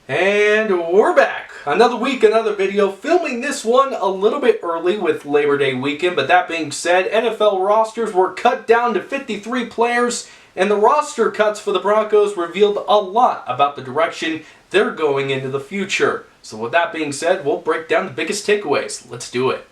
And we're back. Another week, another video. Filming this one a little bit early with Labor Day weekend, but that being said, NFL rosters were cut down to 53 players, and the roster cuts for the Broncos revealed a lot about the direction they're going into the future. So with that being said, we'll break down the biggest takeaways. Let's do it.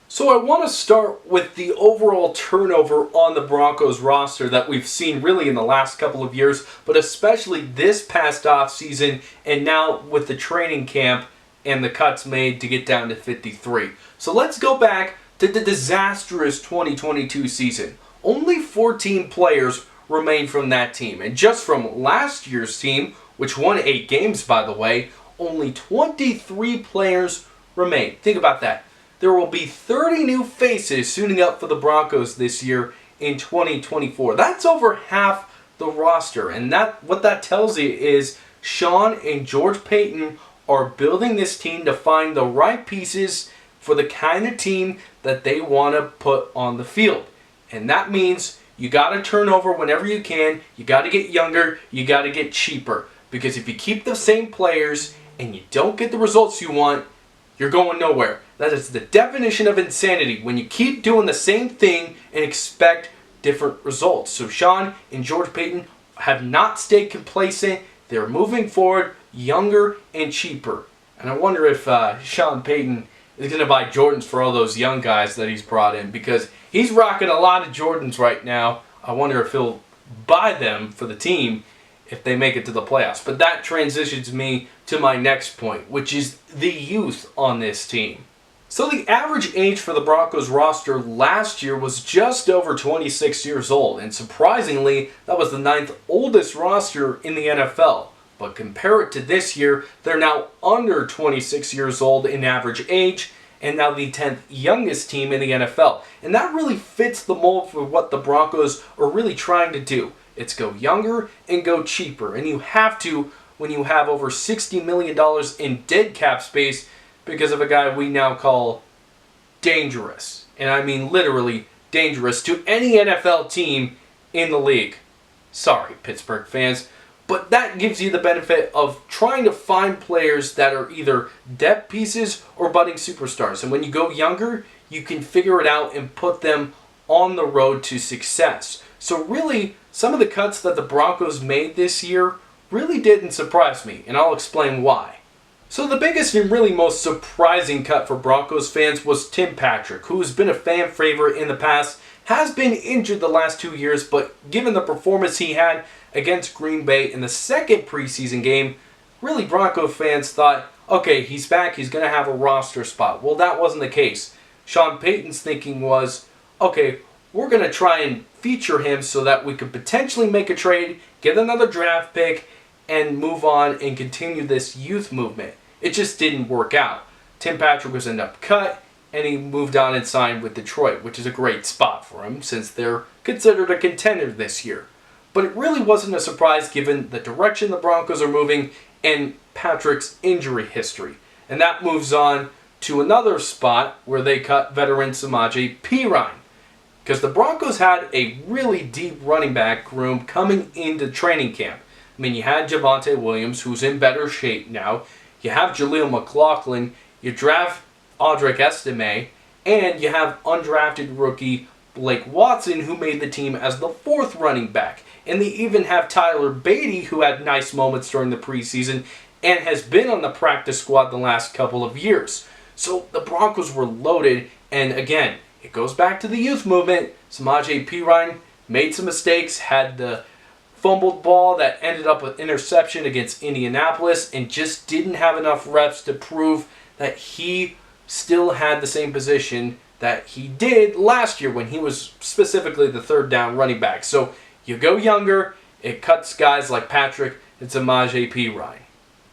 So I want to start with the overall turnover on the Broncos roster that we've seen really in the last couple of years, but especially this past offseason and now with the training camp and the cuts made to get down to 53. So let's go back to the disastrous 2022 season. Only 14 players remain from that team, and just from last year's team, which won 8 games by the way, only 23 players remain. Think about that. There will be 30 new faces suiting up for the Broncos this year in 2024. That's over half the roster. And what that tells you is Sean and George Paton are building this team to find the right pieces for the kind of team that they want to put on the field. And that means you got to turn over whenever you can. You got to get younger. You got to get cheaper. Because if you keep the same players and you don't get the results you want, you're going nowhere. That is the definition of insanity, when you keep doing the same thing and expect different results. So Sean and George Paton have not stayed complacent. They're moving forward, younger and cheaper. And I wonder if Sean Paton is going to buy Jordans for all those young guys that he's brought in, because he's rocking a lot of Jordans right now. I wonder if he'll buy them for the team if they make it to the playoffs. But that transitions me to my next point, which is the youth on this team. So the average age for the Broncos roster last year was just over 26 years old, and surprisingly, that was the 9th oldest roster in the NFL. But compare it to this year, they're now under 26 years old in average age, and now the 10th youngest team in the NFL. And that really fits the mold for what the Broncos are really trying to do. It's go younger and go cheaper. And you have to when you have over $60 million in dead cap space because of a guy we now call dangerous. And I mean literally dangerous to any NFL team in the league. Sorry, Pittsburgh fans. But that gives you the benefit of trying to find players that are either depth pieces or budding superstars. And when you go younger, you can figure it out and put them on the road to success. So really, some of the cuts that the Broncos made this year really didn't surprise me, and I'll explain why. So the biggest and really most surprising cut for Broncos fans was Tim Patrick, who has been a fan favorite in the past, has been injured the last 2 years, but given the performance he had against Green Bay in the second preseason game, really Broncos fans thought, okay, he's back, he's going to have a roster spot. Well, that wasn't the case. Sean Payton's thinking was, okay, we're going to try and feature him so that we could potentially make a trade, get another draft pick, and move on and continue this youth movement. It just didn't work out. Tim Patrick was ended up cut, and he moved on and signed with Detroit, which is a great spot for him since they're considered a contender this year. But it really wasn't a surprise given the direction the Broncos are moving and Patrick's injury history. And that moves on to another spot where they cut veteran Samaje Perine. Because the Broncos had a really deep running back room coming into training camp. I mean, you had Javonte Williams, who's in better shape now. You have Jaleel McLaughlin. You draft Audric Estime. And you have undrafted rookie Blake Watson, who made the team as the 4th running back. And they even have Tyler Beatty, who had nice moments during the preseason and has been on the practice squad the last couple of years. So the Broncos were loaded, and again, it goes back to the youth movement. Samaje Perine made some mistakes, had the fumbled ball that ended up with interception against Indianapolis, and just didn't have enough reps to prove that he still had the same position that he did last year when he was specifically the 3rd down running back. So you go younger, it cuts guys like Patrick and Samaje Perine.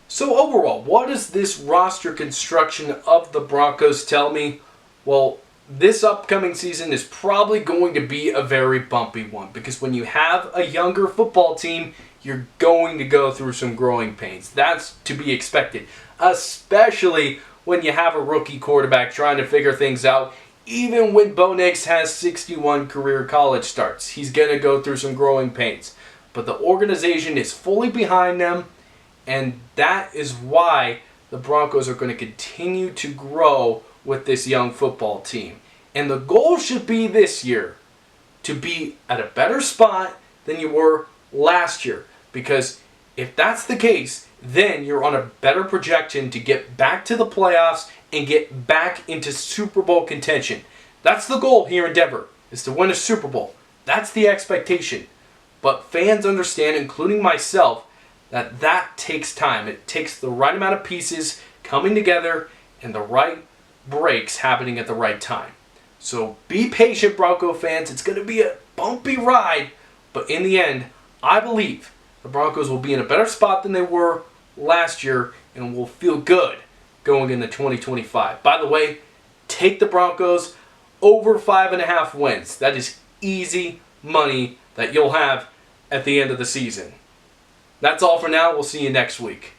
So overall, what does this roster construction of the Broncos tell me? Well, this upcoming season is probably going to be a very bumpy one, because when you have a younger football team, you're going to go through some growing pains. That's to be expected, especially when you have a rookie quarterback trying to figure things out. Even when Bo Nix has 61 career college starts, he's going to go through some growing pains. But the organization is fully behind them, And that is why the Broncos are going to continue to grow with this young football team. And the goal should be this year to be at a better spot than you were last year. Because if that's the case, then you're on a better projection to get back to the playoffs and get back into Super Bowl contention. That's the goal here in Denver, is to win a Super Bowl. That's the expectation. But fans understand, including myself, that that takes time. It takes the right amount of pieces coming together and the right breaks happening at the right time. So be patient, Bronco fans. It's going to be a bumpy ride, but in the end, I believe the Broncos will be in a better spot than they were last year and will feel good going into 2025. By the way, take the Broncos over 5.5 wins. That is easy money that you'll have at the end of the season. That's all for now. We'll see you next week.